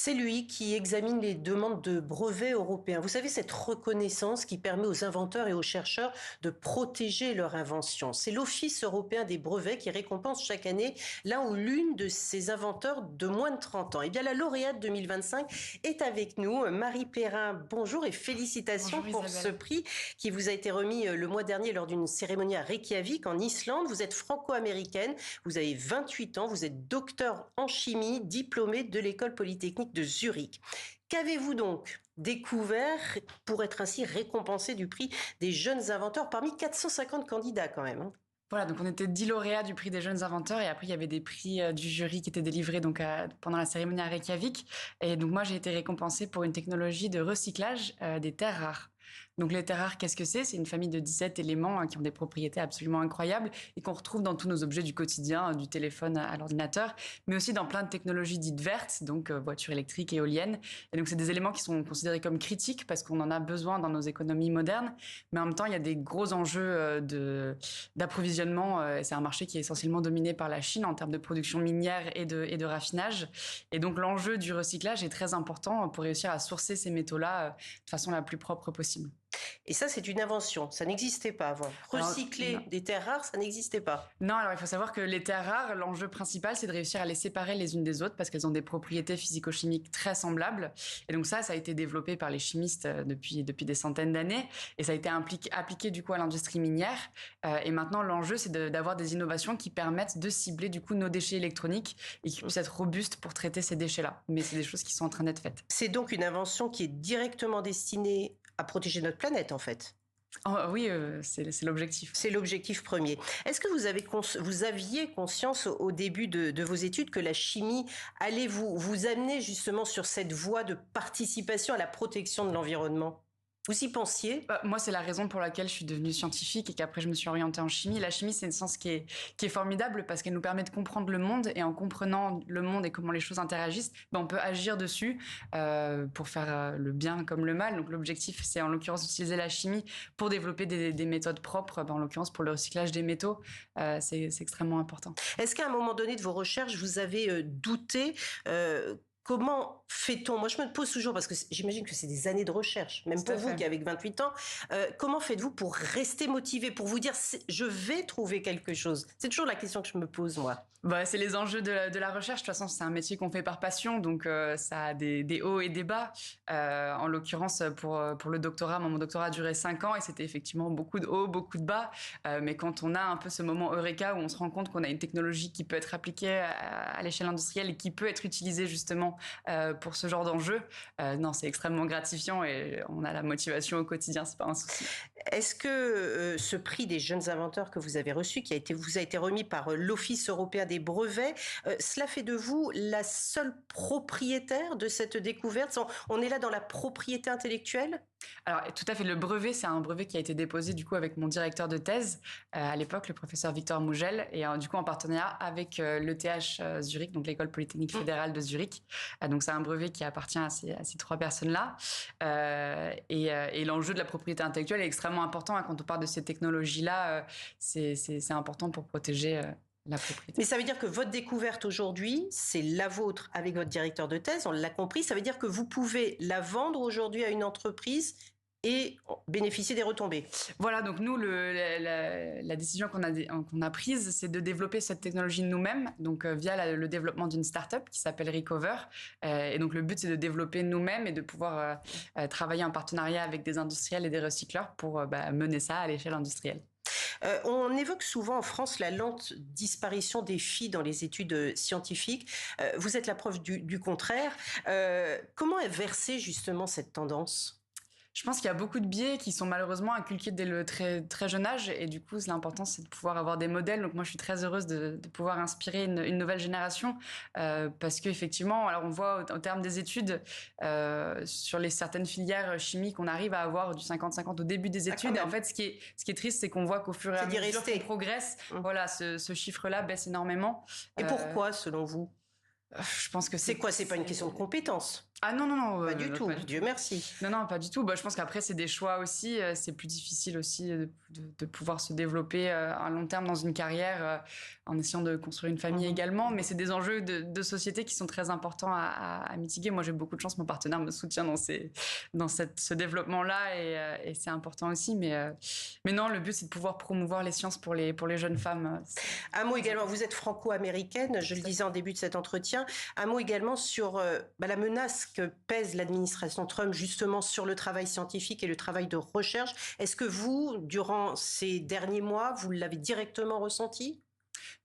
C'est lui qui examine les demandes de brevets européens. Vous savez, cette reconnaissance qui permet aux inventeurs et aux chercheurs de protéger leur invention. C'est l'Office européen des brevets qui récompense chaque année l'un ou l'une de ces inventeurs de moins de 30 ans. Eh bien, la lauréate 2025 est avec nous. Marie Perrin, bonjour et félicitations Bonjour pour ce Isabelle. prix qui vous a été remis le mois dernier lors d'une cérémonie à Reykjavik, en Islande. Vous êtes franco-américaine, vous avez 28 ans, vous êtes docteur en chimie, diplômée de l'École polytechnique de Zurich. Qu'avez-vous donc découvert pour être ainsi récompensé du prix des jeunes inventeurs parmi 450 candidats quand même, hein? Voilà, donc on était 10 lauréats du prix des jeunes inventeurs et après il y avait des prix du jury qui étaient délivrés donc pendant la cérémonie à Reykjavik. Et donc moi j'ai été récompensée pour une technologie de recyclage des terres rares. Donc les terres rares, qu'est-ce que c'est? C'est une famille de 17 éléments qui ont des propriétés absolument incroyables et qu'on retrouve dans tous nos objets du quotidien, du téléphone à l'ordinateur, mais aussi dans plein de technologies dites vertes, donc voitures électriques, éoliennes. Et donc c'est des éléments qui sont considérés comme critiques parce qu'on en a besoin dans nos économies modernes, mais en même temps il y a des gros enjeux d'approvisionnement. C'est un marché qui est essentiellement dominé par la Chine en termes de production minière et de raffinage. Et donc l'enjeu du recyclage est très important pour réussir à sourcer ces métaux-là de façon la plus propre possible. Et ça, c'est une invention. Ça n'existait pas avant. Recycler des terres rares, ça n'existait pas. Non, alors il faut savoir que les terres rares, l'enjeu principal, c'est de réussir à les séparer les unes des autres parce qu'elles ont des propriétés physico-chimiques très semblables. Et donc ça a été développé par les chimistes depuis des centaines d'années. Et ça a été appliqué du coup à l'industrie minière. Et maintenant, l'enjeu, c'est d'avoir des innovations qui permettent de cibler du coup nos déchets électroniques et qui puissent être robustes pour traiter ces déchets-là. Mais c'est des choses qui sont en train d'être faites. C'est donc une invention qui est directement destinée à protéger notre planète, en fait. Oh, oui, c'est l'objectif. C'est l'objectif premier. Est-ce que vous aviez conscience au début de vos études que la chimie allait vous amener justement sur cette voie de participation à la protection de l'environnement? Vous y pensiez? Moi, c'est la raison pour laquelle je suis devenue scientifique et qu'après je me suis orientée en chimie. La chimie, c'est une science qui est formidable parce qu'elle nous permet de comprendre le monde et en comprenant le monde et comment les choses interagissent, on peut agir dessus pour faire le bien comme le mal. Donc l'objectif, c'est en l'occurrence d'utiliser la chimie pour développer des méthodes propres, en l'occurrence pour le recyclage des métaux. C'est extrêmement important. Est-ce qu'à un moment donné de vos recherches, vous avez douté comment fait-on? Moi, je me pose toujours, parce que j'imagine que c'est des années de recherche, même pour vous qui avez 28 ans. Comment faites-vous pour rester motivé, pour vous dire, je vais trouver quelque chose? C'est toujours la question que je me pose, moi. C'est les enjeux de la recherche. De toute façon, c'est un métier qu'on fait par passion, donc ça a des hauts et des bas. En l'occurrence, pour le doctorat, mon doctorat a duré 5 ans et c'était effectivement beaucoup de hauts, beaucoup de bas. Mais quand on a un peu ce moment eureka où on se rend compte qu'on a une technologie qui peut être appliquée à l'échelle industrielle et qui peut être utilisée justement pour ce genre d'enjeu, non, c'est extrêmement gratifiant et on a la motivation au quotidien, c'est pas un souci. Est-ce que ce prix des jeunes inventeurs que vous avez reçu, vous a été remis par l'Office européen des brevets, cela fait de vous la seule propriétaire de cette découverte? On est là dans la propriété intellectuelle? Alors, tout à fait. Le brevet, c'est un brevet qui a été déposé du coup avec mon directeur de thèse à l'époque, le professeur Victor Mougel, et du coup en partenariat avec l'ETH Zurich, donc l'École polytechnique fédérale de Zurich. Donc c'est un brevet qui appartient à ces trois personnes-là. Et l'enjeu de la propriété intellectuelle est extrêmement important. Quand on parle de ces technologies-là, c'est important pour protéger la propriété. Mais ça veut dire que votre découverte aujourd'hui, c'est la vôtre avec votre directeur de thèse, on l'a compris. Ça veut dire que vous pouvez la vendre aujourd'hui à une entreprise et bénéficier des retombées. Voilà, donc nous, la décision qu'on a prise, c'est de développer cette technologie nous-mêmes, donc via le développement d'une start-up qui s'appelle Recover. Et donc le but, c'est de développer nous-mêmes et de pouvoir travailler en partenariat avec des industriels et des recycleurs pour mener ça à l'échelle industrielle. On évoque souvent en France la lente disparition des filles dans les études scientifiques. Vous êtes la preuve du contraire. Comment inverser justement cette tendance ? Je pense qu'il y a beaucoup de biais qui sont malheureusement inculqués dès le très, très jeune âge. Et du coup, l'important, c'est de pouvoir avoir des modèles. Donc moi, je suis très heureuse de pouvoir inspirer une nouvelle génération. Parce qu'effectivement, alors on voit au terme des études, sur certaines filières chimiques, on arrive à avoir du 50-50 au début des études. Et en fait, ce qui est triste, c'est qu'on voit qu'au fur et à mesure qu'on progresse, voilà, ce chiffre-là baisse énormément. Et pourquoi, selon vous ? Je pense que c'est quoi? C'est pas une question de compétence? Ah non, pas du tout. Dieu merci. Non, pas du tout. Je pense qu'après c'est des choix aussi. C'est plus difficile aussi de pouvoir se développer à long terme dans une carrière en essayant de construire une famille également. Mais c'est des enjeux de société qui sont très importants à mitiguer. Moi, j'ai beaucoup de chance, mon partenaire me soutient ce développement-là et c'est important aussi. Mais non, le but, c'est de pouvoir promouvoir les sciences pour les jeunes femmes. Un mot également, vous êtes franco-américaine, je le disais en début de cet entretien. Un mot également sur la menace que pèse l'administration Trump justement sur le travail scientifique et le travail de recherche. Est-ce que vous, durant ces derniers mois, vous l'avez directement ressenti ?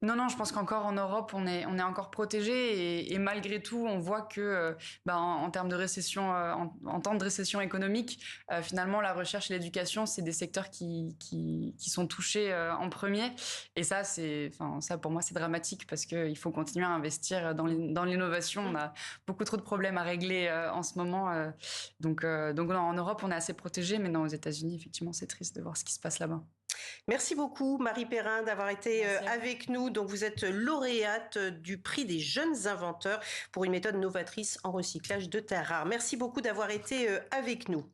Non, je pense qu'encore en Europe, on est encore protégé et malgré tout, on voit que en termes de récession, en temps de récession économique, finalement, la recherche et l'éducation, c'est des secteurs qui sont touchés en premier. Et ça, ça pour moi, c'est dramatique parce qu'il faut continuer à investir dans l'innovation. On a beaucoup trop de problèmes à régler en ce moment. Donc non, en Europe, on est assez protégé, mais non, aux États-Unis, effectivement, c'est triste de voir ce qui se passe là-bas. Merci beaucoup, Marie Perrin, d'avoir été avec nous. Donc, vous êtes lauréate du prix des jeunes inventeurs pour une méthode novatrice en recyclage de terres rares. Merci beaucoup d'avoir été avec nous.